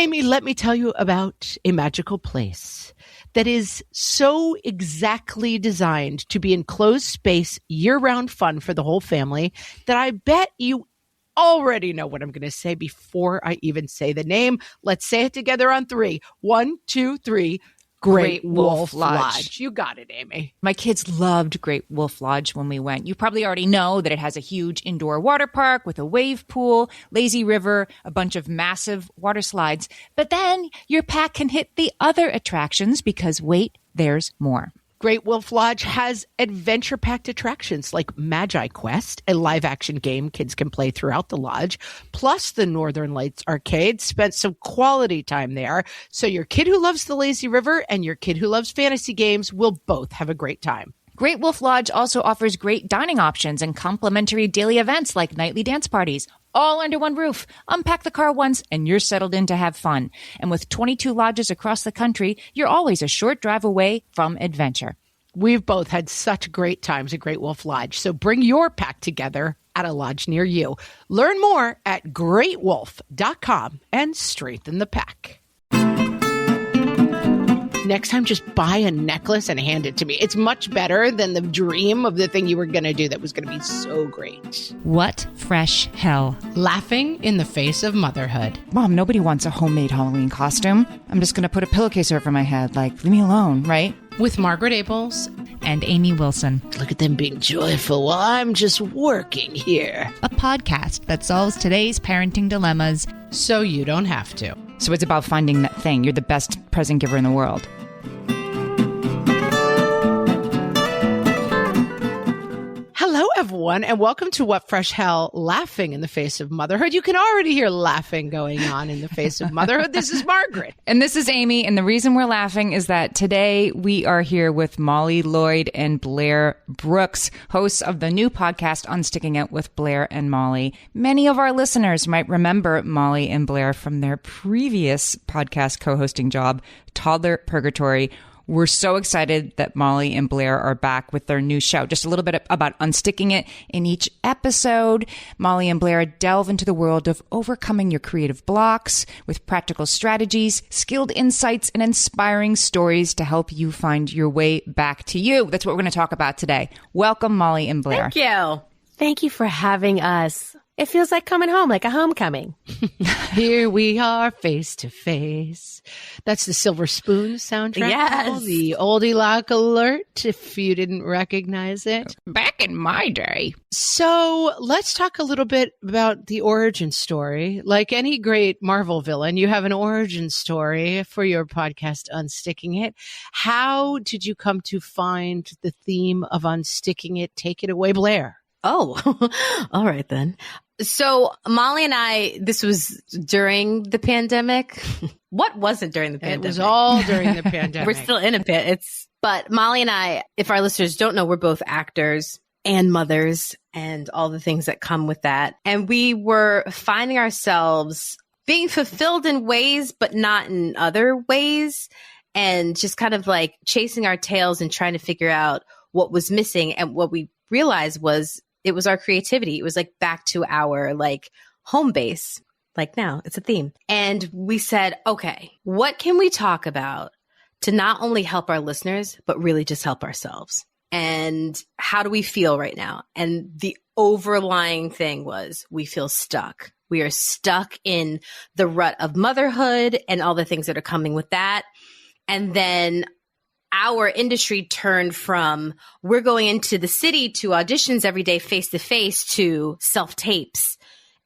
Amy, let me tell you about a magical place that is so exactly designed to be enclosed space, year-round fun for the whole family that I bet you already know what I'm going to say before I even say the name. Let's say it together on 3. 1, 2, 3. Great Wolf Lodge. You got it, Amy. My kids loved Great Wolf Lodge when we went. You probably already know that it has a huge indoor water park with a wave pool, lazy river, a bunch of massive water slides. But then your pack can hit the other attractions because wait, there's more. Great Wolf Lodge has adventure-packed attractions like Magi Quest, a live-action game kids can play throughout the lodge, plus the Northern Lights Arcade. Spent some quality time there, so your kid who loves the lazy river and your kid who loves fantasy games will both have a great time. Great Wolf Lodge also offers great dining options and complimentary daily events like nightly dance parties, all under one roof. Unpack the car once and you're settled in to have fun. And with 22 lodges across the country, you're always a short drive away from adventure. We've both had such great times at Great Wolf Lodge, so bring your pack together at a lodge near you. Learn more at greatwolf.com and strengthen the pack. Next time, just buy a necklace and hand it to me. It's much better than the dream of the thing you were going to do that was going to be so great. What fresh hell? Laughing in the face of motherhood. Mom, nobody wants a homemade Halloween costume. I'm just going to put a pillowcase over my head, like, leave me alone, right? With Margaret Abels and Amy Wilson. Look at them being joyful while I'm just working here. A podcast that solves today's parenting dilemmas so you don't have to. So it's about finding that thing. You're the best present giver in the world. Hello, everyone, and welcome to What Fresh Hell, Laughing in the Face of Motherhood. You can already hear laughing going on in the face of motherhood. This is Margaret. And this is Amy, and the reason we're laughing is that today we are here with Molly, Lloyd, and Blaire Brooks, hosts of the new podcast, Unsticking It with Blaire and Molly. Many of our listeners might remember Molly and Blaire from their previous podcast co-hosting job, Toddler Purgatory. We're so excited that Molly and Blaire are back with their new show. Just a little bit about Unsticking It. In each episode, Molly and Blaire delve into the world of overcoming your creative blocks with practical strategies, skilled insights, and inspiring stories to help you find your way back to you. That's what we're going to talk about today. Welcome, Molly and Blaire. Thank you. Thank you for having us. It feels like coming home, like a homecoming. Here we are, face to face. That's the Silver Spoon soundtrack. Yes. The oldie lock alert, if you didn't recognize it. Back in my day. So let's talk a little bit about the origin story. Like any great Marvel villain, you have an origin story for your podcast, Unsticking It. How did you come to find the theme of Unsticking It? Take it away, Blaire. Oh, all right then. So Molly and I, this was during the pandemic. What wasn't during the pandemic? It was all during the pandemic. We're still in but Molly and I, if our listeners don't know, we're both actors and mothers and all the things that come with that. And we were finding ourselves being fulfilled in ways, but not in other ways. And just kind of like chasing our tails and trying to figure out what was missing. And what we realized was it was our creativity. It was like back to our like home base. Like now it's a theme. And we said, okay, what can we talk about to not only help our listeners, but really just help ourselves? And how do we feel right now? And the overlying thing was we feel stuck. We are stuck in the rut of motherhood and all the things that are coming with that. And then our industry turned from we're going into the city to auditions every day face to face to self-tapes.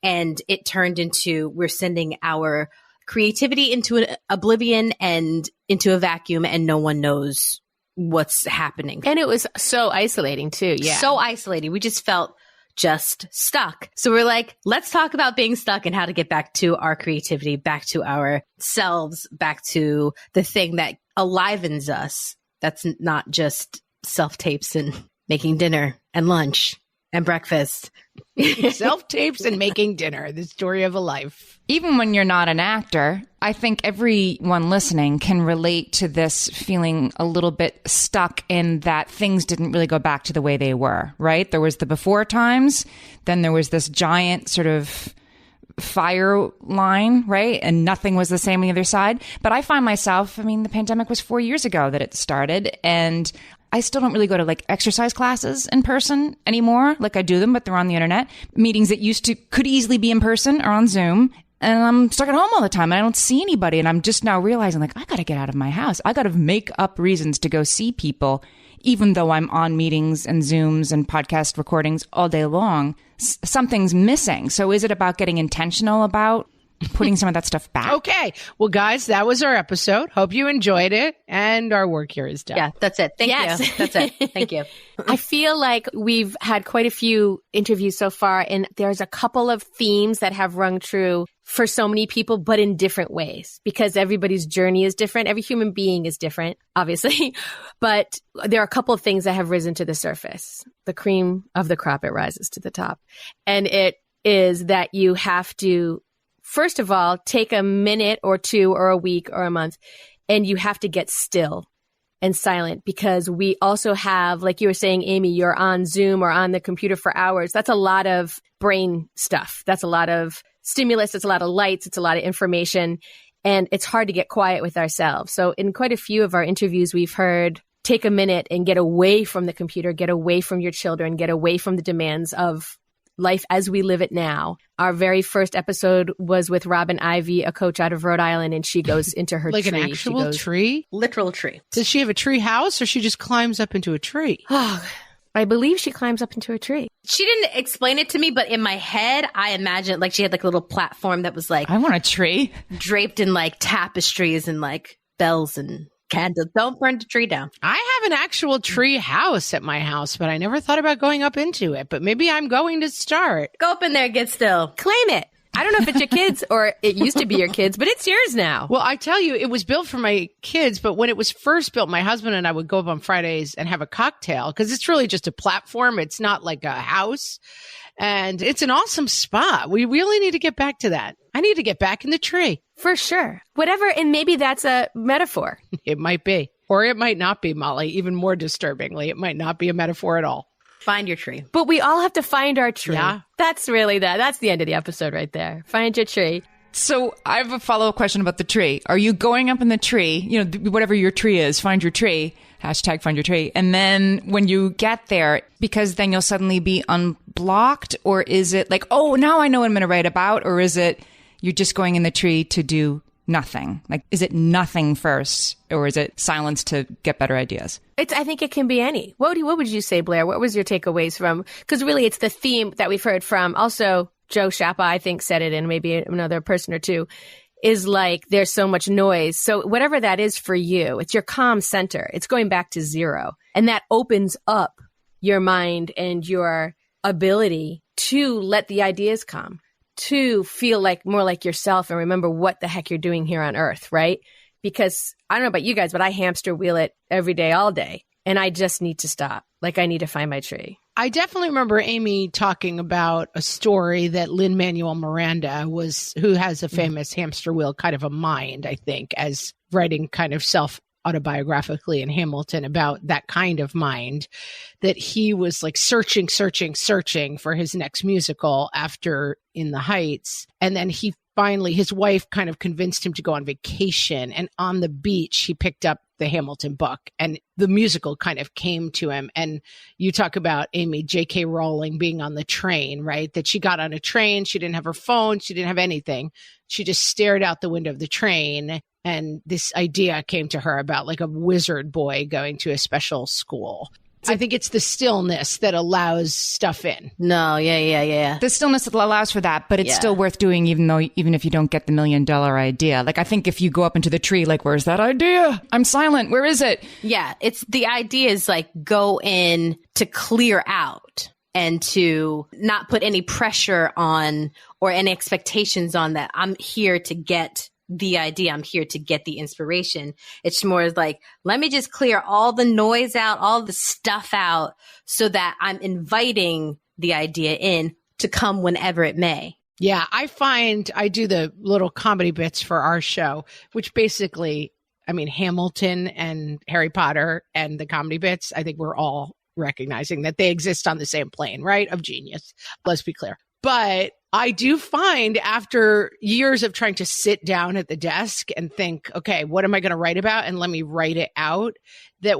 And it turned into we're sending our creativity into an oblivion and into a vacuum and no one knows what's happening. And it was so isolating too. Yeah. So isolating. We just felt just stuck. So we're like, let's talk about being stuck and how to get back to our creativity, back to ourselves, back to the thing that alivens us. That's not just self-tapes and making dinner and lunch and breakfast. Self-tapes and making dinner, the story of a life. Even when you're not an actor, I think everyone listening can relate to this feeling a little bit stuck in that things didn't really go back to the way they were, right? There was the before times, then there was this giant sort of fire line, right? And nothing was the same on the other side. But I find myself, the pandemic was 4 years ago that it started, and I still don't really go to like exercise classes in person anymore. Like I do them, but they're on the internet. Meetings that could easily be in person are on Zoom. And I'm stuck at home all the time and I don't see anybody. And I'm just now realizing like, I got to get out of my house. I got to make up reasons to go see people, even though I'm on meetings and Zooms and podcast recordings all day long. Something's missing. So is it about getting intentional about putting some of that stuff back? Okay. Well, guys, that was our episode. Hope you enjoyed it. And our work here is done. Yeah, that's it. Thank you. That's it. Thank you. I feel like we've had quite a few interviews so far, and there's a couple of themes that have rung true for so many people, but in different ways, because everybody's journey is different. Every human being is different, obviously, but there are a couple of things that have risen to the surface. The cream of the crop, it rises to the top. And it is that you have to, first of all, take a minute or two or a week or a month, and you have to get still and silent, because we also have, like you were saying, Amy, you're on Zoom or on the computer for hours. That's a lot of brain stuff. That's a lot of stimulus. It's a lot of lights. It's a lot of information. And it's hard to get quiet with ourselves. So in quite a few of our interviews, we've heard, take a minute and get away from the computer, get away from your children, get away from the demands of life as we live it now. Our very first episode was with Robin Ivy, a coach out of Rhode Island, and she goes into her like tree. An actual tree? Literal tree. Does she have a tree house or she just climbs up into a tree? I believe she climbs up into a tree. She didn't explain it to me, but in my head, I imagined like she had like a little platform that was like, I want a tree draped in like tapestries and like bells and candles. Don't burn the tree down. I have an actual tree house at my house, but I never thought about going up into it. But maybe I'm going to start. Go up in there, get still. Claim it. I don't know if it's your kids or it used to be your kids, but it's yours now. Well, I tell you, it was built for my kids, but when it was first built, my husband and I would go up on Fridays and have a cocktail because it's really just a platform. It's not like a house. And it's an awesome spot. We really need to get back to that. I need to get back in the tree. For sure. Whatever. And maybe that's a metaphor. It might be. Or it might not be, Molly. Even more disturbingly, it might not be a metaphor at all. Find your tree. But we all have to find our tree. Yeah. That's really that's the end of the episode right there. Find your tree. So I have a follow-up question about the tree. Are you going up in the tree, whatever your tree is, find your tree, hashtag find your tree. And then when you get there, because then you'll suddenly be unblocked, or is it like, oh, now I know what I'm going to write about, or is it you're just going in the tree to do nothing? Like, is it nothing first, or is it silence to get better ideas? I think it can be any. What would you say, Blaire? What was your takeaways from? Because really, it's the theme that we've heard from. Also, Joe Schappa, I think, said it, and maybe another person or two, is like, there's so much noise. So whatever that is for you, it's your calm center. It's going back to zero. And that opens up your mind and your ability to let the ideas come, to feel like more like yourself and remember what the heck you're doing here on earth, right? Because I don't know about you guys, but I hamster wheel it every day, all day. And I just need to stop. Like, I need to find my tree. I definitely remember Amy talking about a story that Lin-Manuel Miranda who has a famous hamster wheel kind of a mind, I think, as writing kind of self-autobiographically in Hamilton about that kind of mind, that he was like searching for his next musical after In the Heights. And then his wife kind of convinced him to go on vacation. And on the beach, he picked up the Hamilton book and the musical kind of came to him. And you talk about Amy, J.K. Rowling being on the train, right? That she got on a train. She didn't have her phone. She didn't have anything. She just stared out the window of the train. And this idea came to her about like a wizard boy going to a special school. I think it's the stillness that allows stuff in. No, yeah. The stillness allows for that, but it's still worth doing even if you don't get the $1 million idea. Like, I think if you go up into the tree, like, where's that idea? I'm silent. Where is it? Yeah, it's the idea is like go in to clear out and to not put any pressure on or any expectations on that. I'm here to get the idea. I'm here to get the inspiration. It's more like, let me just clear all the noise out, all the stuff out so that I'm inviting the idea in to come whenever it may. Yeah, I find I do the little comedy bits for our show, which basically, I mean, Hamilton and Harry Potter and the comedy bits, I think we're all recognizing that they exist on the same plane, right? Of genius. Let's be clear. But I do find after years of trying to sit down at the desk and think, okay, what am I going to write about? And let me write it out. That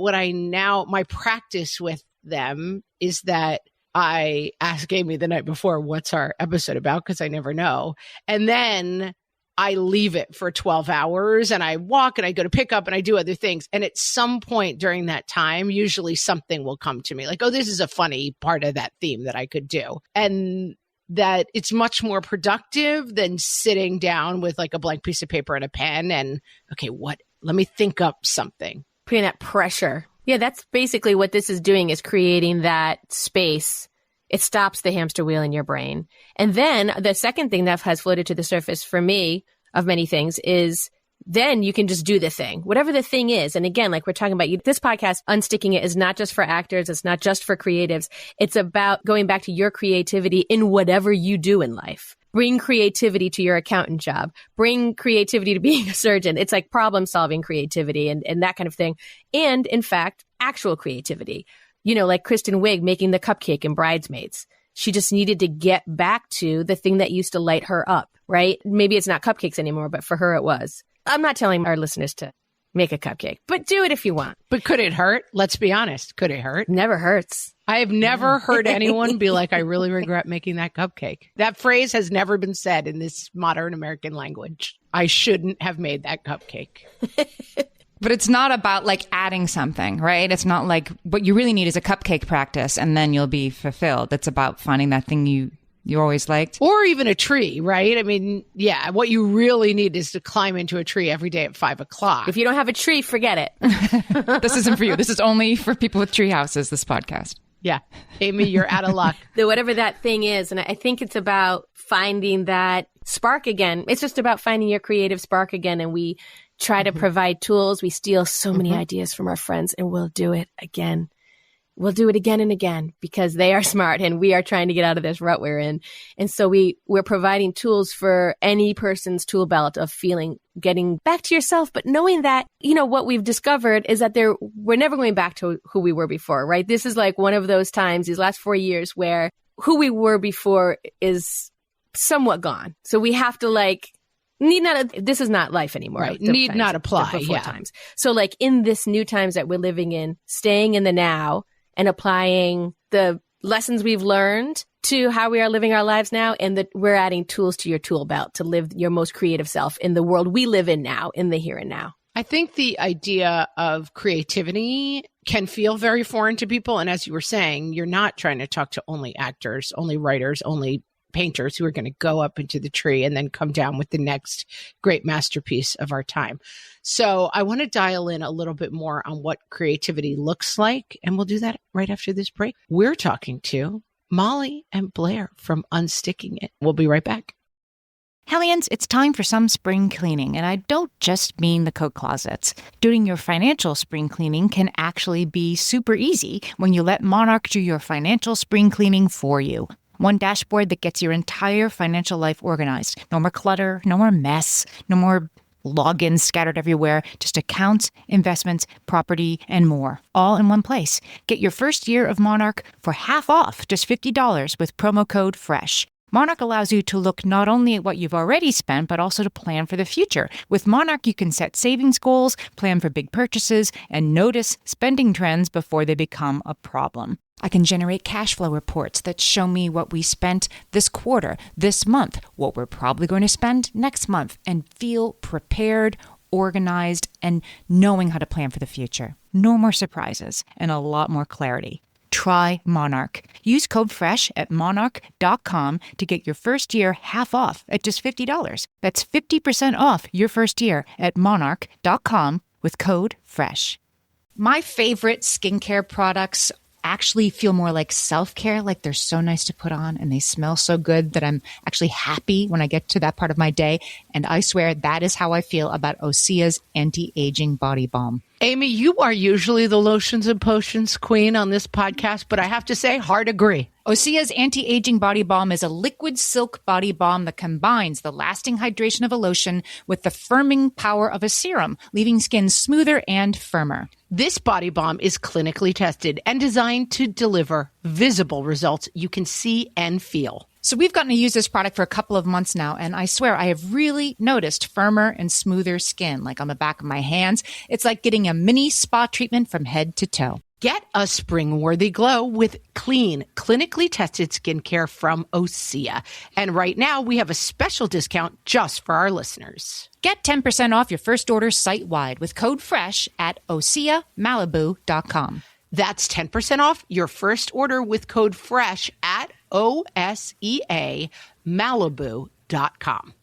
my practice with them is that I ask Amy the night before, what's our episode about? Because I never know. And then I leave it for 12 hours and I walk and I go to pick up and I do other things. And at some point during that time, usually something will come to me like, oh, this is a funny part of that theme that I could do. And that it's much more productive than sitting down with like a blank piece of paper and a pen and, okay, let me think up something. Putting that pressure. Yeah, that's basically what this is doing, is creating that space. It stops the hamster wheel in your brain. And then the second thing that has floated to the surface for me of many things is then you can just do the thing, whatever the thing is. And again, like we're talking about, this podcast, Unsticking It, is not just for actors. It's not just for creatives. It's about going back to your creativity in whatever you do in life. Bring creativity to your accountant job. Bring creativity to being a surgeon. It's like problem solving creativity and that kind of thing. And in fact, actual creativity. Like Kristen Wiig making the cupcake in Bridesmaids. She just needed to get back to the thing that used to light her up, right? Maybe it's not cupcakes anymore, but for her it was. I'm not telling our listeners to make a cupcake, but do it if you want. But could it hurt? Let's be honest. Could it hurt? Never hurts. I have never heard anyone be like, I really regret making that cupcake. That phrase has never been said in this modern American language. I shouldn't have made that cupcake. But it's not about like adding something, right? It's not like what you really need is a cupcake practice and then you'll be fulfilled. It's about finding that thing you always liked. Or even a tree, right? I mean, yeah, what you really need is to climb into a tree every day at 5 o'clock. If you don't have a tree, forget it. This isn't for you. This is only for people with tree houses, this podcast. Yeah. Amy, you're out of luck. Whatever that thing is. And I think it's about finding that spark again. It's just about finding your creative spark again. And we try to provide tools. We steal so many ideas from our friends and we'll do it again. We'll do it again and again because they are smart and we are trying to get out of this rut we're in. And so we're providing tools for any person's tool belt of getting back to yourself, but knowing that, what we've discovered is that we're never going back to who we were before, right? This is like one of those times, these last 4 years, where who we were before is somewhat gone. So we have to this is not life anymore. Right. Need not apply. Yeah. Times. So in this new times that we're living in, staying in the now and applying the lessons we've learned to how we are living our lives now, and that we're adding tools to your tool belt to live your most creative self in the world we live in now, in the here and now. I think the idea of creativity can feel very foreign to people. And as you were saying, you're not trying to talk to only actors, only writers, only painters who are going to go up into the tree and then come down with the next great masterpiece of our time. So I want to dial in a little bit more on what creativity looks like, and we'll do that right after this break. We're talking to Molly and Blaire from Unsticking It. We'll be right back. Hellions, it's time for some spring cleaning, and I don't just mean the coat closets. Doing your financial spring cleaning can actually be super easy when you let Monarch do your financial spring cleaning for you. One dashboard that gets your entire financial life organized. No more clutter, no more mess, no more logins scattered everywhere, just accounts, investments, property, and more, all in one place. Get your first year of Monarch for half off, just $50 with promo code FRESH. Monarch allows you to look not only at what you've already spent, but also to plan for the future. With Monarch, you can set savings goals, plan for big purchases, and notice spending trends before they become a problem. I can generate cash flow reports that show me what we spent this quarter, this month, what we're probably going to spend next month, and feel prepared, organized, and knowing how to plan for the future. No more surprises and a lot more clarity. Try Monarch. Use code FRESH at monarch.com to get your first year half off at just $50. That's 50% off your first year at monarch.com with code FRESH. My favorite skincare products actually feel more like self-care, like they're so nice to put on and they smell so good that I'm actually happy when I get to that part of my day. And I swear that is how I feel about Osea's anti-aging body balm. Amy, you are usually the lotions and potions queen on this podcast, but I have to say, hard agree. Osea's anti-aging body balm is a liquid silk body balm that combines the lasting hydration of a lotion with the firming power of a serum, leaving skin smoother and firmer. This body balm is clinically tested and designed to deliver visible results you can see and feel. So we've gotten to use this product for a couple of months now, and I swear I have really noticed firmer and smoother skin, like on the back of my hands. It's like getting a mini spa treatment from head to toe. Get a spring-worthy glow with clean, clinically tested skincare from Osea. And right now, we have a special discount just for our listeners. Get 10% off your first order site-wide with code FRESH at OseaMalibu.com. That's 10% off your first order with code FRESH at OSEAMalibu.com.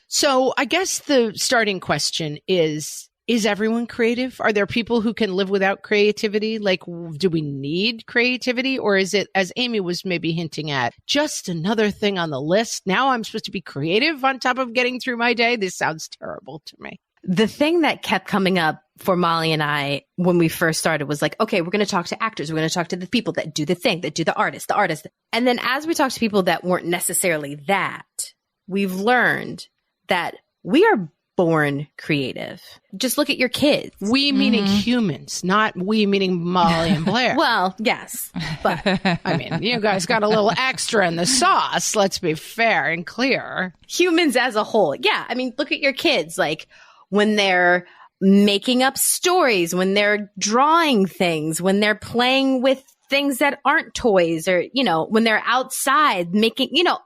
So I guess the starting question is everyone creative? Are there people who can live without creativity? Like, do we need creativity? Or is it, as Amy was maybe hinting at, just another thing on the list? Now I'm supposed to be creative on top of getting through my day? This sounds terrible to me. The thing that kept coming up for Molly and I when we first started was like, okay, we're going to talk to actors. We're going to talk to the people that do the thing, that do the artist. And then as we talk to people that weren't necessarily that, we've learned that we are born creative. Just look at your kids. We meaning humans, not we meaning Molly and Blaire. Well, yes, but I mean, you guys got a little extra in the sauce. Let's be fair and clear. Humans as a whole. Yeah. I mean, look at your kids. Like when they're making up stories, when they're drawing things, when they're playing with things that aren't toys, or, you know, when they're outside making, you know,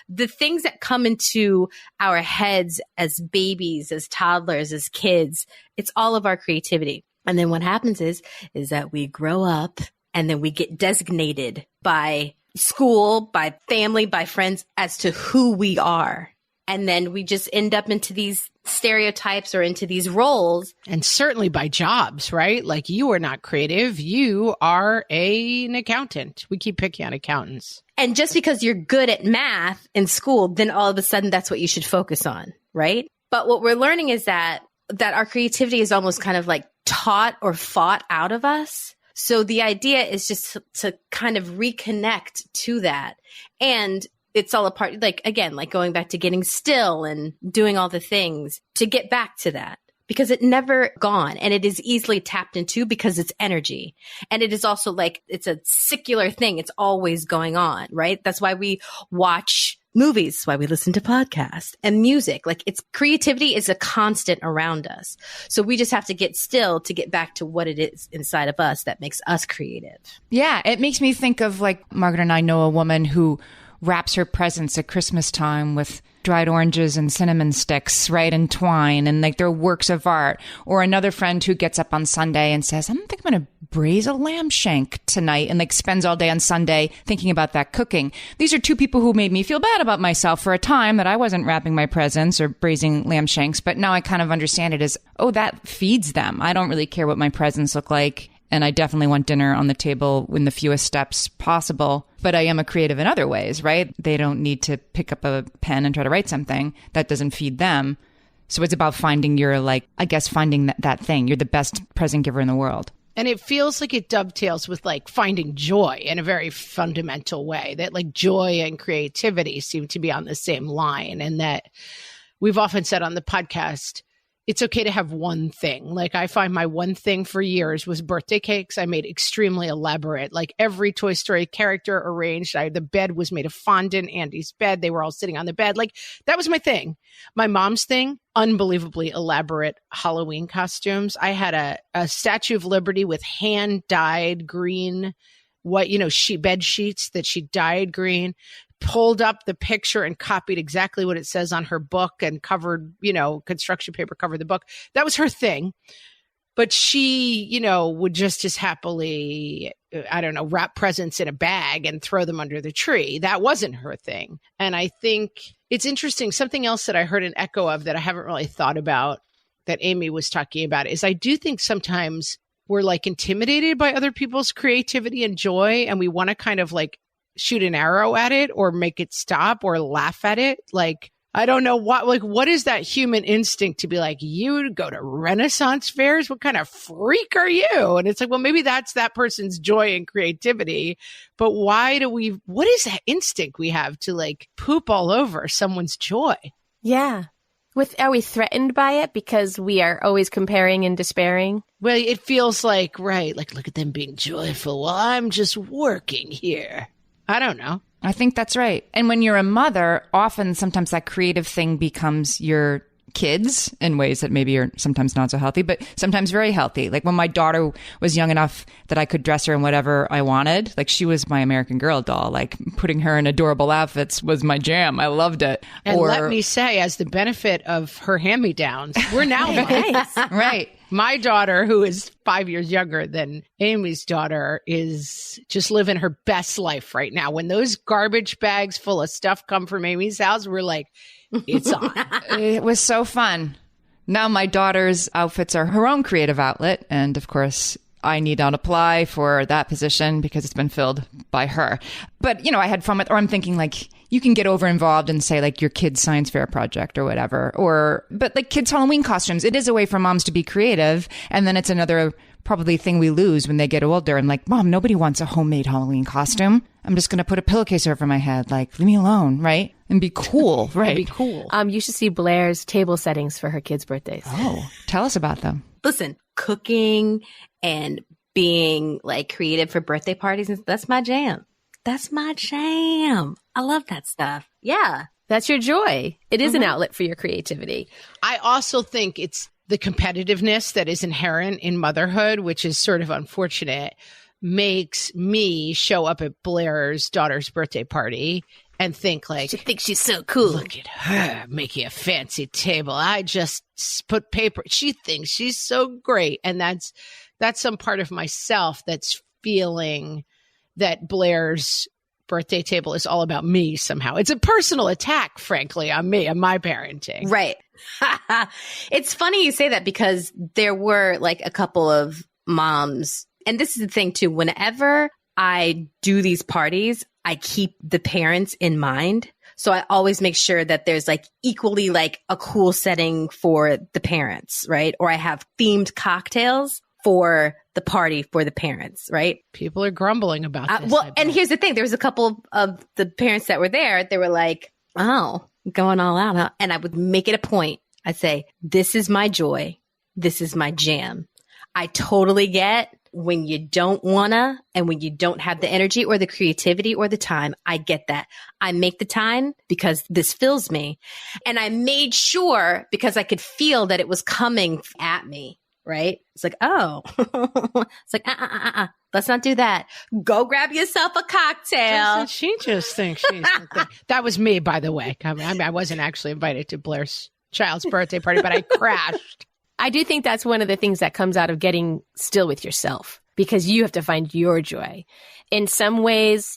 the things that come into our heads as babies, as toddlers, as kids, it's all of our creativity. And then what happens is that we grow up and then we get designated by school, by family, by friends as to who we are. And then we just end up into these stereotypes or into these roles. And certainly by jobs, right? Like you are not creative. You are an accountant. We keep picking on accountants. And just because you're good at math in school, then all of a sudden that's what you should focus on, right? But what we're learning is that our creativity is almost kind of like taught or fought out of us. So the idea is just to kind of reconnect to that. And it's all a part, like, again, like going back to getting still and doing all the things to get back to that, because it never gone and it is easily tapped into because it's energy. And it is also like, it's a secular thing. It's always going on, right? That's why we watch movies. That's why we listen to podcasts and music. Like it's creativity is a constant around us. So we just have to get still to get back to what it is inside of us that makes us creative. Yeah. It makes me think of like Margaret and I know a woman who wraps her presents at Christmas time with dried oranges and cinnamon sticks, right? And twine, and like they're works of art. Or another friend who gets up on Sunday and says, I don't think I'm going to braise a lamb shank tonight, and like spends all day on Sunday thinking about that cooking. These are two people who made me feel bad about myself for a time that I wasn't wrapping my presents or braising lamb shanks. But now I kind of understand it as, oh, that feeds them. I don't really care what my presents look like. And I definitely want dinner on the table in the fewest steps possible. But I am a creative in other ways, right? They don't need to pick up a pen and try to write something. That doesn't feed them. So it's about finding your, like, I guess, finding that thing. You're the best present giver in the world. And it feels like it dovetails with like finding joy in a very fundamental way, that like joy and creativity seem to be on the same line. And that we've often said on the podcast, it's okay to have one thing. Like I find my one thing for years was birthday cakes. I made extremely elaborate, like every Toy Story character arranged. The bed was made of fondant, Andy's bed. They were all sitting on the bed. Like that was my thing. My mom's thing, unbelievably elaborate Halloween costumes. I had a Statue of Liberty with hand dyed green, bed sheets that she dyed green. Pulled up the picture and copied exactly what it says on her book and covered, construction paper covered the book. That was her thing. But she, would just as happily, wrap presents in a bag and throw them under the tree. That wasn't her thing. And I think it's interesting. Something else that I heard an echo of that I haven't really thought about that Amy was talking about is I do think sometimes we're like intimidated by other people's creativity and joy. And we want to kind of like shoot an arrow at it or make it stop or laugh at it. Like, I don't know what is that human instinct to be like, you go to Renaissance fairs? What kind of freak are you? And it's like, well, maybe that's that person's joy and creativity. But what is that instinct we have to like poop all over someone's joy? Yeah. Are we threatened by it because we are always comparing and despairing? Well, it feels like, right, like, look at them being joyful while I'm just working here. I don't know. I think that's right. And when you're a mother, often sometimes that creative thing becomes your kids in ways that maybe are sometimes not so healthy, but sometimes very healthy. Like when my daughter was young enough that I could dress her in whatever I wanted, like she was my American Girl doll, like putting her in adorable outfits was my jam. I loved it. And let me say, as the benefit of her hand-me-downs, we're now nice. Right. My daughter, who is 5 years younger than Amy's daughter, is just living her best life right now. When those garbage bags full of stuff come from Amy's house, we're like, it's on. It was so fun. Now my daughter's outfits are her own creative outlet. And of course, I need not apply for that position because it's been filled by her. But, I had fun with, or I'm thinking like, you can get over involved and say like your kid's science fair project or whatever, but like kids' Halloween costumes, it is a way for moms to be creative. And then it's another probably thing we lose when they get older. And like, Mom, nobody wants a homemade Halloween costume. I'm just going to put a pillowcase over my head. Like, leave me alone. Right. And be cool. Right. Be cool. You should see Blaire's table settings for her kids' birthdays. Oh, tell us about them. Listen, cooking and being like creative for birthday parties, that's my jam. That's my jam. I love that stuff. Yeah. That's your joy. It is an outlet for your creativity. I also think it's the competitiveness that is inherent in motherhood, which is sort of unfortunate, makes me show up at Blaire's daughter's birthday party and think like, she thinks she's so cool. Look at her making a fancy table. I just put paper. She thinks she's so great. And that's some part of myself that's feeling that Blaire's birthday table is all about me somehow. It's a personal attack, frankly, on me and my parenting. Right. It's funny you say that because there were like a couple of moms, and this is the thing too, whenever I do these parties, I keep the parents in mind. So I always make sure that there's like equally like a cool setting for the parents, right? Or I have themed cocktails for the party for the parents, right? People are grumbling about this. Well, and here's the thing. There was a couple of the parents that were there. They were like, oh, going all out, huh? And I would make it a point. I'd say, this is my joy. This is my jam. I totally get when you don't wanna and when you don't have the energy or the creativity or the time. I get that. I make the time because this fills me. And I made sure because I could feel that it was coming at me. Right? It's like, oh, it's like, let's not do that. Go grab yourself a cocktail. She just thinks she's that was me, by the way. I mean, I wasn't actually invited to Blaire's child's birthday party, but I crashed. I do think that's one of the things that comes out of getting still with yourself because you have to find your joy. In some ways,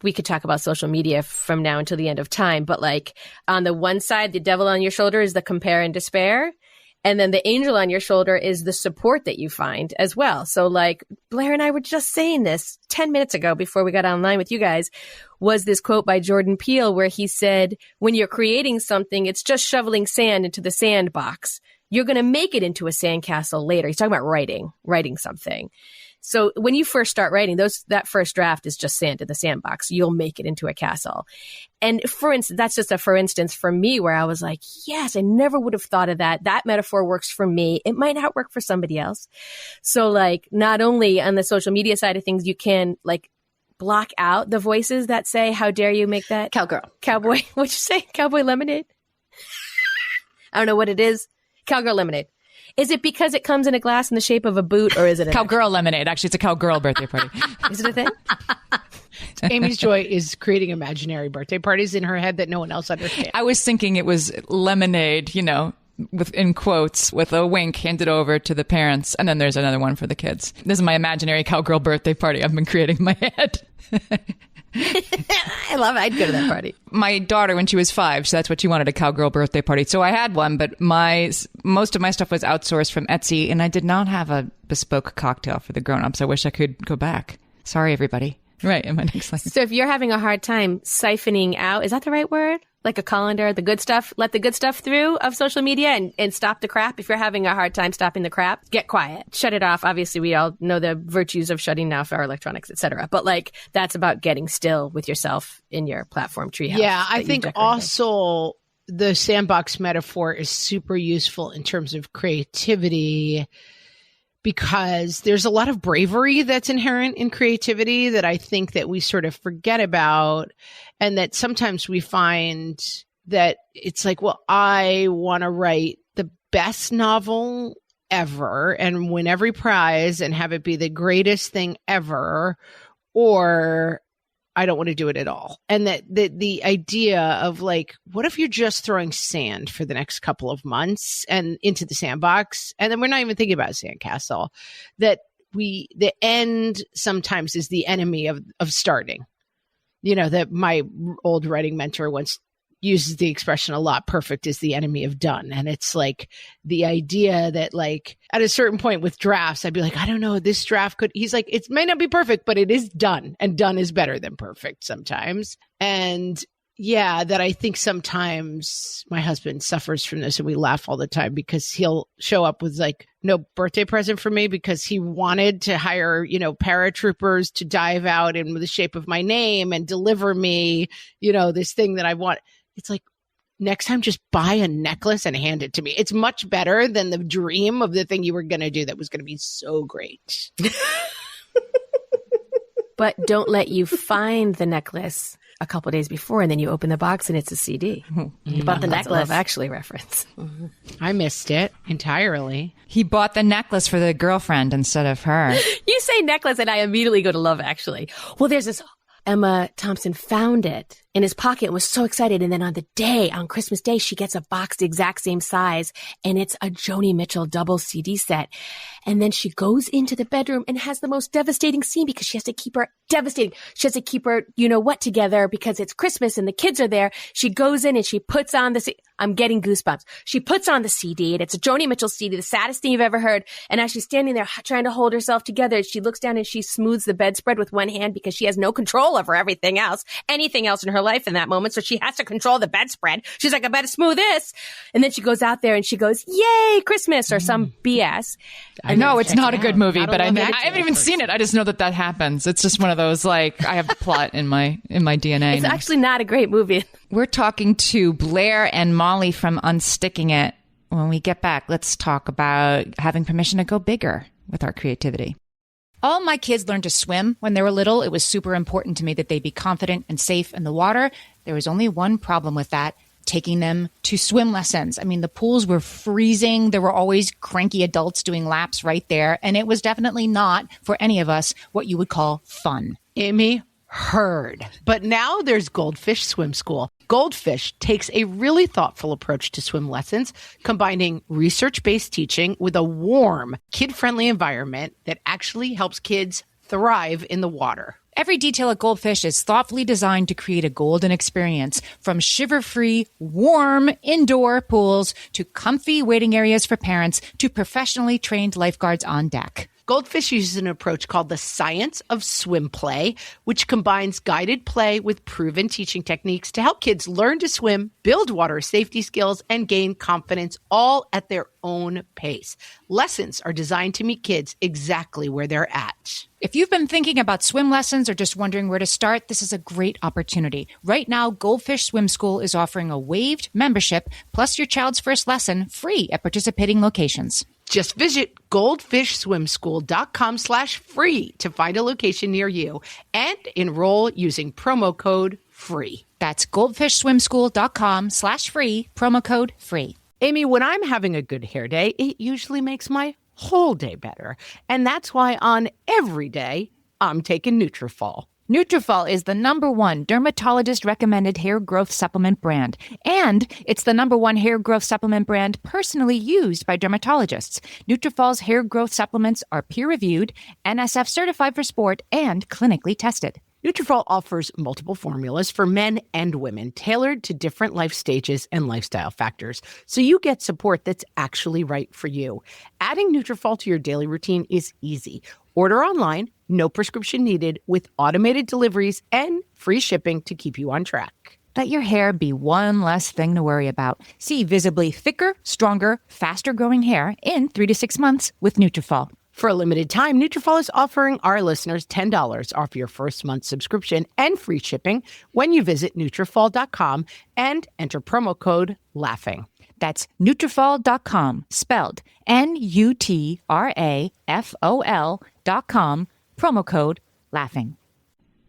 we could talk about social media from now until the end of time, but like on the one side, the devil on your shoulder is the compare and despair. And then the angel on your shoulder is the support that you find as well. So like Blaire and I were just saying this 10 minutes ago before we got online with you guys, was this quote by Jordan Peele where he said, when you're creating something, it's just shoveling sand into the sandbox. You're going to make it into a sandcastle later. He's talking about writing something. So when you first start writing, that first draft is just sand in the sandbox. You'll make it into a castle. And for instance, that's just for instance for me where I was like, yes, I never would have thought of that. That metaphor works for me. It might not work for somebody else. So like not only on the social media side of things, you can like block out the voices that say, how dare you make that cowboy, what'd you say? Cowboy lemonade? I don't know what it is. Cowgirl lemonade. Is it because it comes in a glass in the shape of a boot, or is it cowgirl lemonade? Actually, it's a cowgirl birthday party. Is it a thing? Amy's joy is creating imaginary birthday parties in her head that no one else understands. I was thinking it was lemonade, with in quotes, with a wink handed over to the parents, and then there's another one for the kids. This is my imaginary cowgirl birthday party I've been creating in my head. I love it. I'd go to that party. My daughter, when she was 5, so that's what she wanted, a cowgirl birthday party. So I had one, but most of my stuff was outsourced from Etsy, and I did not have a bespoke cocktail for the grown-ups. I wish I could go back. Sorry, everybody. Right, in my next life. So if you're having a hard time siphoning out, is that the right word? Like a colander, the good stuff, let the good stuff through of social media and stop the crap. If you're having a hard time stopping the crap, get quiet. Shut it off. Obviously, we all know the virtues of shutting off our electronics, etc. But like, that's about getting still with yourself in your platform treehouse. Yeah, I think also the sandbox metaphor is super useful in terms of creativity because there's a lot of bravery that's inherent in creativity that I think that we sort of forget about, and that sometimes we find that it's like, well, I want to write the best novel ever and win every prize and have it be the greatest thing ever, or I don't want to do it at all. And that the idea of like, what if you're just throwing sand for the next couple of months and into the sandbox, and then we're not even thinking about a sandcastle, that the end sometimes is the enemy of starting. You know, that my old writing mentor once uses the expression a lot, perfect is the enemy of done. And it's like the idea that like at a certain point with drafts, I'd be like, I don't know, this draft he's like, it may not be perfect, but it is done, and done is better than perfect sometimes. And yeah, that I think sometimes my husband suffers from this, and we laugh all the time because he'll show up with like no birthday present for me because he wanted to hire, you know, paratroopers to dive out in the shape of my name and deliver me, you know, this thing that I want. It's like, next time, just buy a necklace and hand it to me. It's much better than the dream of the thing you were going to do that was going to be so great. But don't let you find the necklace a couple of days before, and then you open the box and it's a CD. You bought the necklace. Love Actually reference. I missed it entirely. He bought the necklace for the girlfriend instead of her. You say necklace and I immediately go to Love Actually. Well, there's this Emma Thompson found it in his pocket and was so excited. And then on Christmas Day, she gets a box the exact same size, and it's a Joni Mitchell double CD set. And then she goes into the bedroom and has the most devastating scene because she has to keep her you know what, together because it's Christmas and the kids are there. She goes in and she puts on I'm getting goosebumps. She puts on the CD, and it's a Joni Mitchell CD, the saddest thing you've ever heard. And as she's standing there trying to hold herself together, she looks down and she smooths the bedspread with one hand because she has no control over anything else in her life in that moment. So she has to control the bedspread. She's like, I better smooth this. And then she goes out there and she goes, yay, Christmas, or some BS. I know it's not a good movie, but I haven't even seen it. I just know that happens. It's just one of those, like, I have the plot in my DNA. It's actually not a great movie. We're talking to Blaire and Molly from Unsticking It. When we get back, let's talk about having permission to go bigger with our creativity. All my kids learned to swim when they were little. It was super important to me that they be confident and safe in the water. There was only one problem with that: taking them to swim lessons. I mean, the pools were freezing. There were always cranky adults doing laps right there. And it was definitely not, for any of us, what you would call fun. Amy, heard. But now there's Goldfish Swim School. Goldfish takes a really thoughtful approach to swim lessons, combining research-based teaching with a warm, kid-friendly environment that actually helps kids thrive in the water. Every detail at Goldfish is thoughtfully designed to create a golden experience, from shiver-free, warm indoor pools to comfy waiting areas for parents to professionally trained lifeguards on deck. Goldfish uses an approach called the science of swim play, which combines guided play with proven teaching techniques to help kids learn to swim, build water safety skills, and gain confidence, all at their own pace. Lessons are designed to meet kids exactly where they're at. If you've been thinking about swim lessons or just wondering where to start, this is a great opportunity. Right now, Goldfish Swim School is offering a waived membership plus your child's first lesson free at participating locations. Just visit goldfishswimschool.com/free to find a location near you and enroll using promo code FREE. That's goldfishswimschool.com/free, promo code FREE. Amy, when I'm having a good hair day, it usually makes my whole day better. And that's why on every day, I'm taking Nutrafol. Nutrafol is the #1 dermatologist-recommended hair growth supplement brand, and it's the #1 hair growth supplement brand personally used by dermatologists. Nutrafol's hair growth supplements are peer-reviewed, NSF certified for sport, and clinically tested. Nutrafol offers multiple formulas for men and women, tailored to different life stages and lifestyle factors, so you get support that's actually right for you. Adding Nutrafol to your daily routine is easy. Order online, no prescription needed, with automated deliveries and free shipping to keep you on track. Let your hair be one less thing to worry about. See visibly thicker, stronger, faster-growing hair in 3 to 6 months with Nutrafol. For a limited time, Nutrafol is offering our listeners $10 off your first month subscription and free shipping when you visit Nutrafol.com and enter promo code LAUGHING. That's Nutrafol.com, spelled Nutrafol.com, promo code LAUGHING.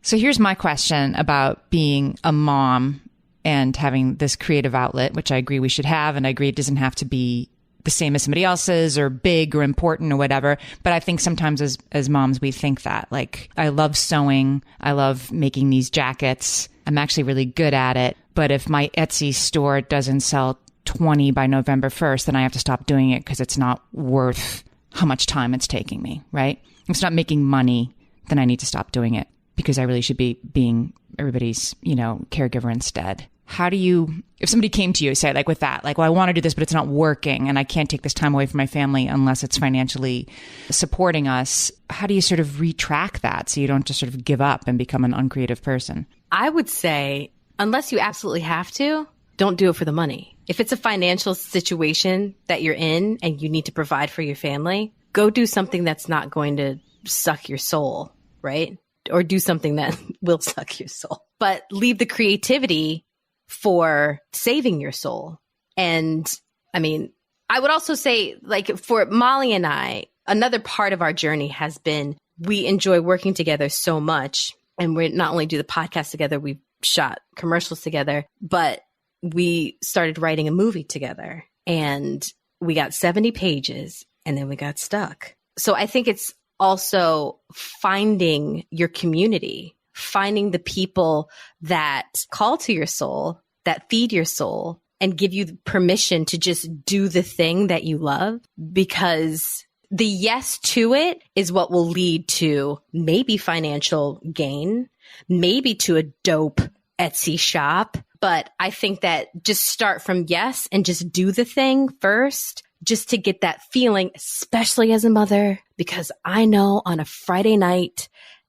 So here's my question about being a mom and having this creative outlet, which I agree we should have. And I agree it doesn't have to be the same as somebody else's or big or important or whatever. But I think sometimes as moms, we think that. Like, I love sewing. I love making these jackets. I'm actually really good at it. But if my Etsy store doesn't sell 20 by November 1st, then I have to stop doing it because it's not worth how much time it's taking me, right? If it's not making money, then I need to stop doing it because I really should be being everybody's, caregiver instead. How do you, if somebody came to you, say like with that, like, well, I want to do this, but it's not working and I can't take this time away from my family unless it's financially supporting us. How do you sort of retrack that so you don't just sort of give up and become an uncreative person? I would say, unless you absolutely have to, don't do it for the money. If it's a financial situation that you're in and you need to provide for your family, go do something that's not going to suck your soul, right? Or do something that will suck your soul. But leave the creativity for saving your soul. And I mean, I would also say, like, for Molly and I, another part of our journey has been we enjoy working together so much. And we not only do the podcast together, we've shot commercials together, but we started writing a movie together and we got 70 pages and then we got stuck. So I think it's also finding your community, finding the people that call to your soul, that feed your soul, and give you permission to just do the thing that you love, because the yes to it is what will lead to maybe financial gain, maybe to a dope Etsy shop. But I think that just start from yes and just do the thing first, just to get that feeling, especially as a mother, because I know on a Friday night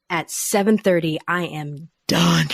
at 7:30, I am done,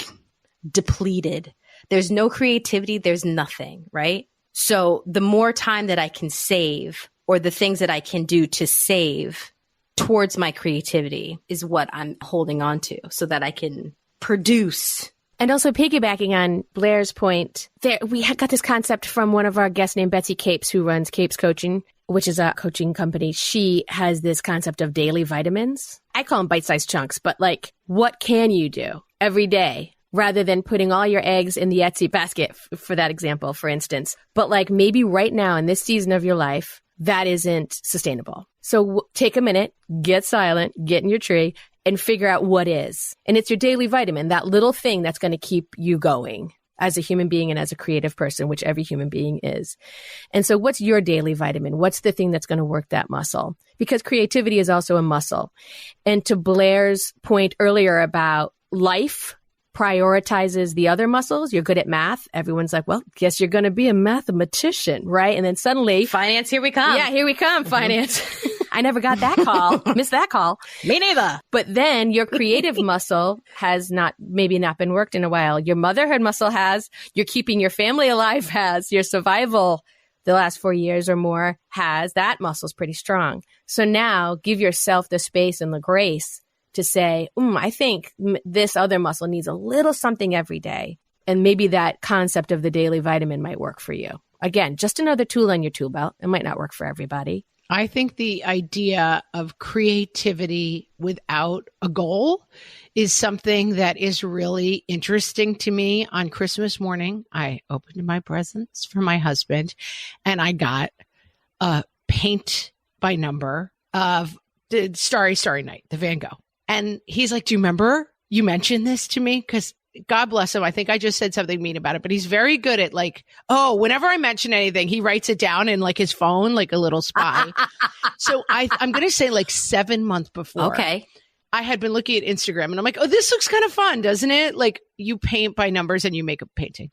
depleted. There's no creativity. There's nothing, right? So the more time that I can save, or the things that I can do to save towards my creativity, is what I'm holding on to so that I can produce. And also piggybacking on Blaire's point, we got this concept from one of our guests named Betsy Capes, who runs Capes Coaching, which is a coaching company. She has this concept of daily vitamins. I call them bite-sized chunks, but like, what can you do every day rather than putting all your eggs in the Etsy basket, for that example, for instance? But like, maybe right now in this season of your life, that isn't sustainable. So take a minute, get silent, get in your tree, and figure out what is. And it's your daily vitamin, that little thing that's going to keep you going as a human being and as a creative person, which every human being is. And so what's your daily vitamin? What's the thing that's going to work that muscle? Because creativity is also a muscle. And to Blaire's point earlier about life prioritizes the other muscles. You're good at math. Everyone's like, well, guess you're going to be a mathematician, right? And then suddenly, finance, here we come. Yeah, here we come, finance. I never got that call. Missed that call. Me neither. But then your creative muscle has maybe not been worked in a while. Your motherhood muscle has. Your keeping your family alive has. Your survival the last 4 years or more has. That muscle's pretty strong. So now give yourself the space and the grace to say, I think this other muscle needs a little something every day. And maybe that concept of the daily vitamin might work for you. Again, just another tool on your tool belt. It might not work for everybody. I think the idea of creativity without a goal is something that is really interesting to me. On Christmas morning, I opened my presents for my husband and I got a paint by number of the Starry Night, the Van Gogh. And he's like, do you remember you mentioned this to me? Because God bless him. I think I just said something mean about it, but he's very good at like, whenever I mention anything, he writes it down in like his phone, like a little spy. So I'm going to say like 7 months before. Okay. I had been looking at Instagram and I'm like, this looks kind of fun, doesn't it? Like you paint by numbers and you make a painting.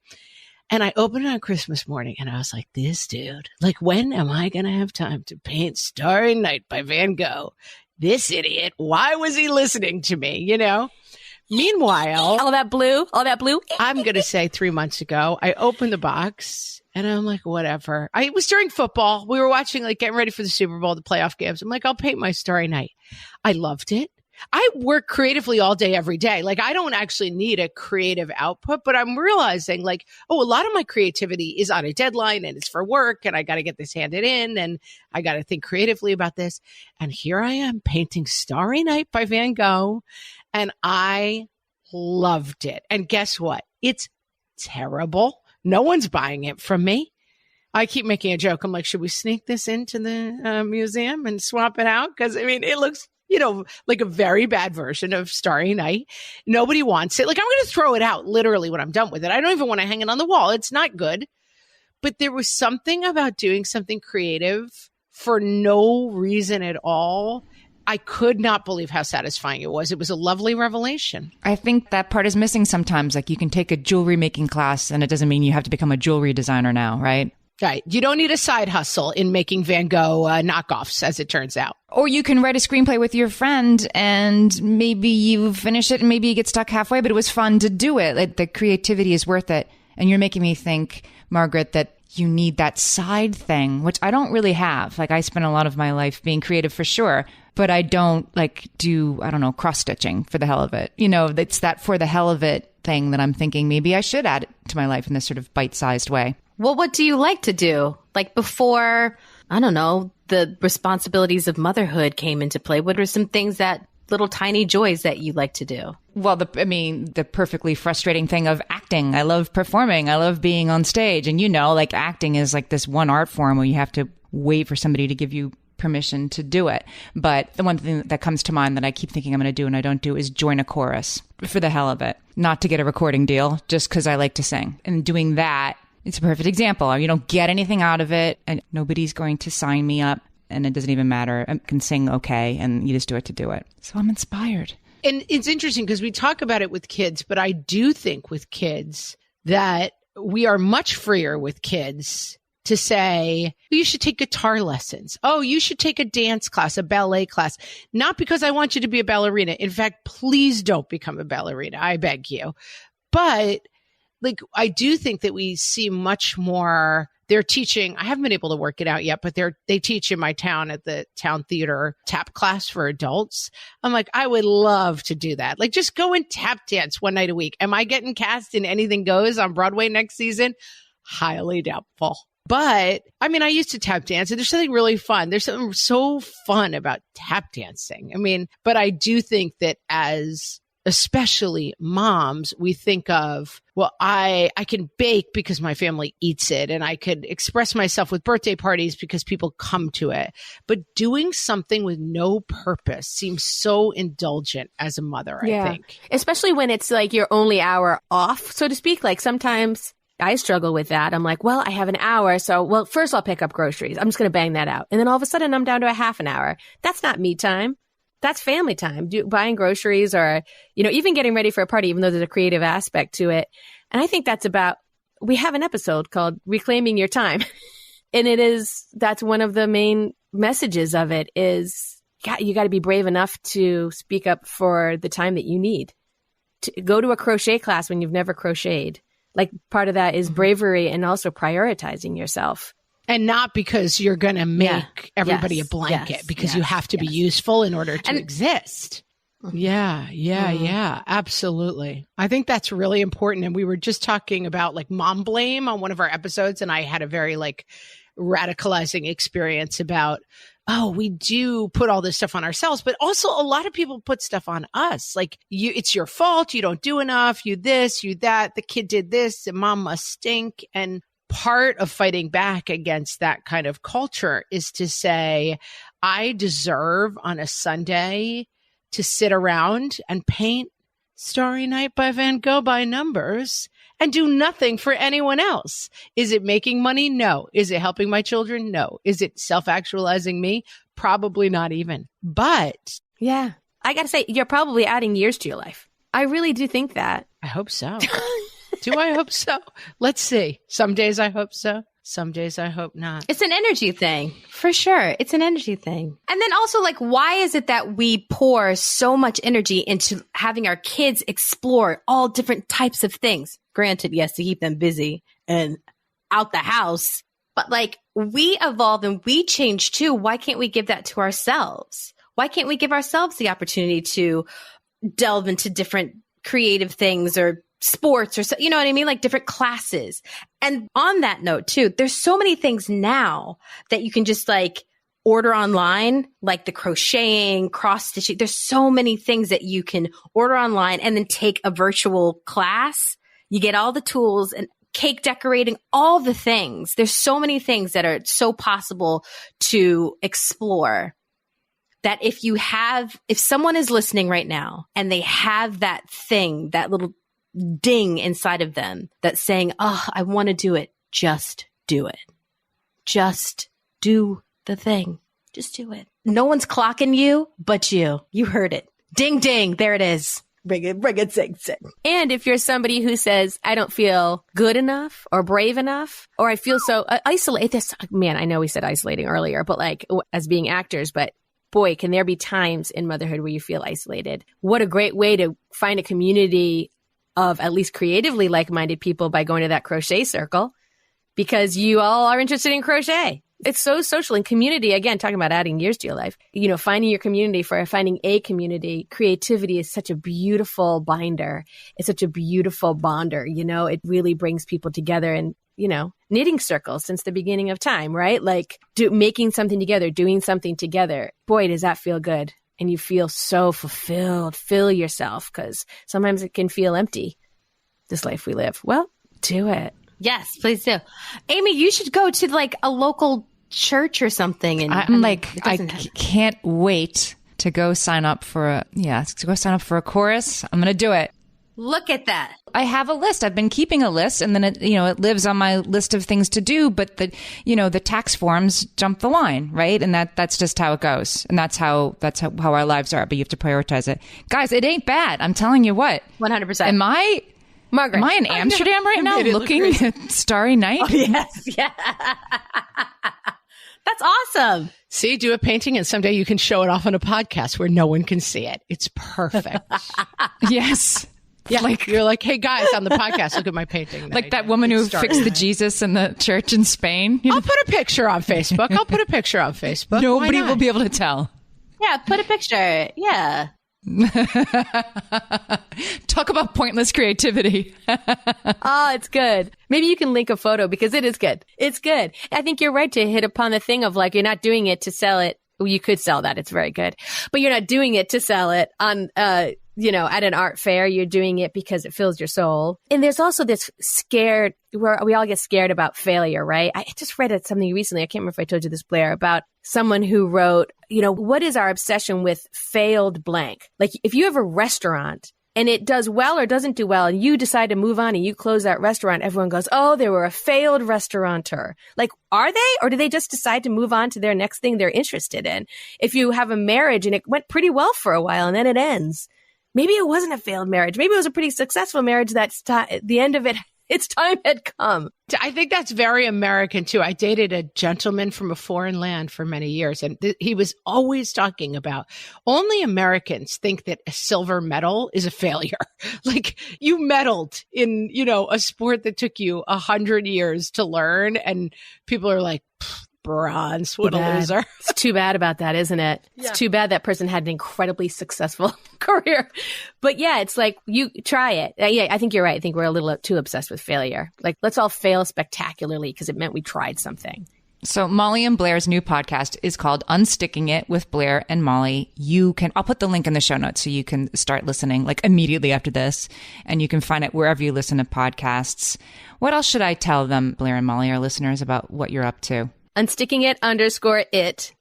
And I opened it on Christmas morning and I was like, this dude, like, when am I going to have time to paint Starry Night by Van Gogh? This idiot, why was he listening to me? Meanwhile, all that blue. I'm going to say 3 months ago, I opened the box and I'm like, whatever. It was during football. We were watching, like, getting ready for the Super Bowl, the playoff games. I'm like, I'll paint my Starry Night. I loved it. I work creatively all day, every day. Like I don't actually need a creative output, but I'm realizing like, oh, a lot of my creativity is on a deadline and it's for work and I got to get this handed in and I got to think creatively about this. And here I am painting Starry Night by Van Gogh and I loved it. And guess what? It's terrible. No one's buying it from me. I keep making a joke. I'm like, should we sneak this into the museum and swap it out? Because I mean, it looks, like a very bad version of Starry Night. Nobody wants it. Like I'm going to throw it out literally when I'm done with it. I don't even want to hang it on the wall. It's not good. But there was something about doing something creative for no reason at all. I could not believe how satisfying it was. It was a lovely revelation. I think that part is missing sometimes. Like you can take a jewelry making class and it doesn't mean you have to become a jewelry designer now, right? Right. You don't need a side hustle in making Van Gogh knockoffs, as it turns out. Or you can write a screenplay with your friend and maybe you finish it and maybe you get stuck halfway, but it was fun to do it. Like the creativity is worth it. And you're making me think, Margaret, that you need that side thing, which I don't really have. Like I spent a lot of my life being creative for sure, but I don't do cross stitching for the hell of it. It's that for the hell of it thing that I'm thinking maybe I should add it to my life in this sort of bite-sized way. Well, what do you like to do? Like before, I don't know, the responsibilities of motherhood came into play. What are some things that little tiny joys that you like to do? Well, the perfectly frustrating thing of acting. I love performing. I love being on stage. And acting is like this one art form where you have to wait for somebody to give you permission to do it. But the one thing that comes to mind that I keep thinking I'm going to do and I don't do is join a chorus for the hell of it. Not to get a recording deal, just because I like to sing. And doing that, it's a perfect example. You don't get anything out of it and nobody's going to sign me up and it doesn't even matter. I can sing okay and you just do it to do it. So I'm inspired. And it's interesting because we talk about it with kids, but I do think with kids that we are much freer with kids to say, you should take guitar lessons. Oh, you should take a dance class, a ballet class. Not because I want you to be a ballerina. In fact, please don't become a ballerina. I beg you. But I do think that we see much more. They're teaching, I haven't been able to work it out yet, but they teach in my town at the town theater tap class for adults. I'm like, I would love to do that. Like just go and tap dance one night a week. Am I getting cast in Anything Goes on Broadway next season? Highly doubtful. But I mean, I used to tap dance and there's something really fun. There's something so fun about tap dancing. I mean, but I do think that as especially moms, we think of, well, I can bake because my family eats it and I could express myself with birthday parties because people come to it. But doing something with no purpose seems so indulgent as a mother, I think. Especially when it's like your only hour off, so to speak. Like sometimes I struggle with that. I'm like, well, I have an hour. So, well, first I'll pick up groceries. I'm just going to bang that out. And then all of a sudden I'm down to a half an hour. That's not me time. That's family time, buying groceries or, even getting ready for a party, even though there's a creative aspect to it. And I think we have an episode called Reclaiming Your Time. And that's one of the main messages of it is you got to be brave enough to speak up for the time that you need. To go to a crochet class when you've never crocheted. Like part of that is bravery and also prioritizing yourself. And not because you're going to make everybody a blanket, because you have to be useful in order to exist. Yeah, absolutely. I think that's really important. And we were just talking about mom blame on one of our episodes. And I had a very radicalizing experience about, we do put all this stuff on ourselves, but also a lot of people put stuff on us. It's your fault. You don't do enough. You this, you that. The kid did this. The mom must stink. And part of fighting back against that kind of culture is to say, I deserve on a Sunday to sit around and paint Starry Night by Van Gogh by numbers and do nothing for anyone else. Is it making money? No. Is it helping my children? No. Is it self-actualizing me? Probably not even. But yeah, I got to say, you're probably adding years to your life. I really do think that. I hope so. Do I hope so? Let's see. Some days I hope so. Some days I hope not. It's an energy thing, for sure. It's an energy thing. And then also, why is it that we pour so much energy into having our kids explore all different types of things? Granted, yes, to keep them busy and out the house. But we evolve and we change too. Why can't we give that to ourselves? Why can't we give ourselves the opportunity to delve into different creative things or sports or so, you know what I mean? Like different classes. And on that note too, there's so many things now that you can just like order online, like the crocheting, cross stitching. There's so many things that you can order online and then take a virtual class. You get all the tools and cake decorating, all the things. There's so many things that are so possible to explore that if someone is listening right now and they have that thing, that little ding inside of them that's saying, oh, I want to do it. Just do it. Just do the thing. Just do it. No one's clocking you but you. You heard it. Ding, ding. There it is. Bring it, sing. And if you're somebody who says, I don't feel good enough or brave enough, or I feel so isolated. Man, I know we said isolating earlier, but like as being actors, but boy, can there be times in motherhood where you feel isolated. What a great way to find a community of at least creatively like-minded people by going to that crochet circle, because you all are interested in crochet. It's so social and community. Again, talking about adding years to your life, finding your community, for finding a community. Creativity is such a beautiful binder. It's such a beautiful bonder. It really brings people together, and, knitting circles since the beginning of time, right? Like making something together, doing something together. Boy, does that feel good. And you feel so fulfilled. Fill yourself, because sometimes it can feel empty, this life we live. Well, do it. Yes, please do. Amy, you should go to like a local church or something. And I can't wait to go sign up for a chorus. I'm going to do it. Look at that. I have a list. I've been keeping a list, and then it lives on my list of things to do, but the tax forms jump the line, right? And that's just how it goes. And that's how our lives are, but you have to prioritize it. Guys, it ain't bad. I'm telling you what. 100%. Margaret. Am I in Amsterdam right now looking at Starry Night? Oh, yes. Yeah. That's awesome. See, do a painting and someday you can show it off on a podcast where no one can see it. It's perfect. Yes. Yeah, you're like, hey guys, on the podcast, look at my painting. Like that woman who fixed the Jesus in the church in Spain. I'll put a picture on Facebook. Nobody will be able to tell. Yeah, put a picture. Yeah. Talk about pointless creativity. Oh, it's good. Maybe you can link a photo, because it is good. It's good. I think you're right to hit upon the thing of like, you're not doing it to sell it. Well, you could sell that. It's very good. But you're not doing it to sell it on, at an art fair. You're doing it because it fills your soul. And there's also this scared, where we all get scared about failure, right? I just read something recently. I can't remember if I told you this, Blaire, about someone who wrote, what is our obsession with failed blank? Like if you have a restaurant and it does well or doesn't do well, and you decide to move on and you close that restaurant, everyone goes, oh, they were a failed restaurateur. Like, are they? Or do they just decide to move on to their next thing they're interested in? If you have a marriage and it went pretty well for a while and then it ends, maybe it wasn't a failed marriage. Maybe it was a pretty successful marriage. That's the end of it. Its time had come. I think that's very American too. I dated a gentleman from a foreign land for many years, and he was always talking about only Americans think that a silver medal is a failure. Like you medaled in, a sport that took you 100 years to learn, and people are like, bronze, what a loser. It's too bad about that, isn't it? Yeah. It's too bad that person had an incredibly successful career. But yeah, it's like, you try it. Yeah, I think you're right. I think we're a little too obsessed with failure. Like, let's all fail spectacularly because it meant we tried something. So Molly and Blaire's new podcast is called Unsticking It with Blaire and Molly. I'll put the link in the show notes so you can start listening like immediately after this, and you can find it wherever you listen to podcasts. What else should I tell them, Blaire and Molly, our listeners, about what you're up to? Unsticking it _podcast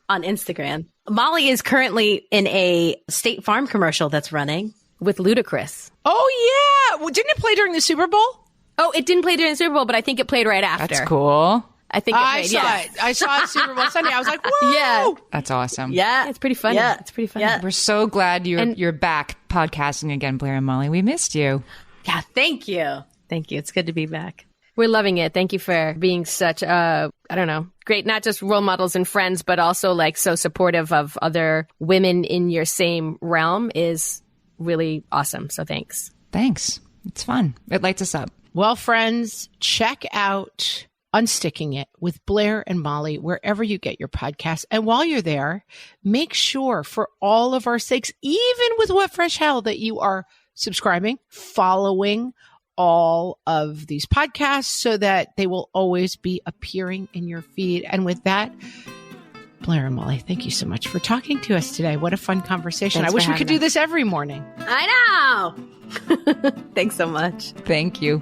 on Instagram. Molly is currently in a State Farm commercial that's running with Ludacris. Oh, yeah. Well, didn't it play during the Super Bowl? Oh, it didn't play during the Super Bowl, but I think it played right after. That's cool. I think I saw it Super Bowl Sunday. I was like, whoa. Yeah. That's awesome. Yeah. It's pretty funny. Yeah. It's pretty funny. Yeah. We're so glad you're back podcasting again, Blaire and Molly. We missed you. Yeah. Thank you. Thank you. It's good to be back. We're loving it. Thank you for being such, great, not just role models and friends, but also like so supportive of other women in your same realm is really awesome. So thanks. Thanks. It's fun. It lights us up. Well, friends, check out Unsticking It with Blaire and Molly, wherever you get your podcasts. And while you're there, make sure for all of our sakes, even with What Fresh Hell, that you are subscribing, following all of these podcasts so that they will always be appearing in your feed. And with that, Blaire and Molly, thank you so much for talking to us today. What a fun conversation. Thanks I wish we could do us. this every morning. I know. Thanks so much. Thank you.